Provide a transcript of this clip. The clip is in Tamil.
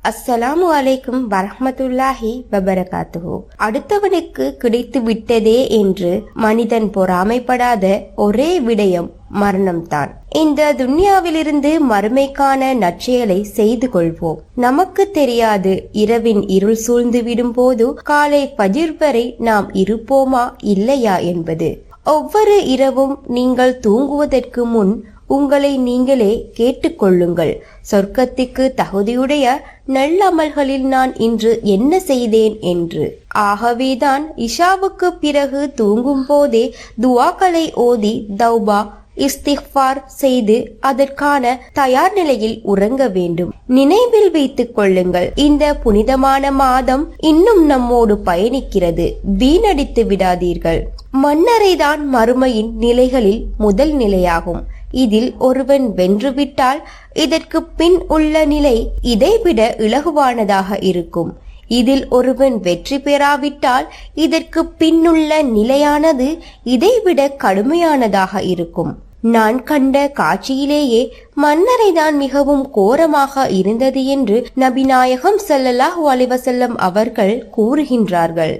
அஸ்ஸலாமு அலைக்கும் வரஹ்மத்துல்லாஹி வபரகாத்துஹு. அடுத்தவனுக்கு கிடைத்து விட்டதே என்று மனிதன் பொறாமைப்படாத ஒரே விடயம் மரணம்தான். இந்த துன்யாவிலிருந்து மறுமைக்கான நற்செயலை செய்து கொள்வோம். நமக்கு தெரியாது இரவின் இருள் சூழ்ந்து விடும் போது காலை ஃபஜ்ர் வரை நாம் இருப்போமா இல்லையா என்பது. ஒவ்வொரு இரவும் நீங்கள் தூங்குவதற்கு முன் உங்களை நீங்களே கேட்டுக்கொள்ளுங்கள், சொர்க்கத்துக்கு தகுதியுடைய நல்ல அமல்களில் நான் இன்று என்ன செய்தேன் என்று. ஆகவேதான் இஷாவுக்கு பிறகு தூங்கும் போதே துஆக்களை ஓதி தௌபா இஸ்திக்ஃபார் செய்து அதற்கான தயார் நிலையில் உறங்க வேண்டும். நினைவில் வைத்துக் கொள்ளுங்கள், இந்த புனிதமான மாதம் இன்னும் நம்மோடு பயணிக்கிறது. வீணடித்து விடாதீர்கள். மன்னரைதான் மறுமையின் நிலைகளில் முதல் நிலையாகும். இதில் ஒருவன் வென்றுவிட்டால் இதற்கு பின் உள்ள நிலை இதைவிட இலகுவானதாக இருக்கும். இதில் ஒருவன் வெற்றி பெறாவிட்டால் இதற்கு பின்னுள்ள நிலையானது இதைவிட கடுமையானதாக இருக்கும். நான் கண்ட காட்சியிலேயே மன்னரைதான் மிகவும் கோரமாக இருந்தது என்று நபி நாயகம் ஸல்லல்லாஹு அலைஹி வஸல்லம் அவர்கள் கூறுகின்றார்கள்.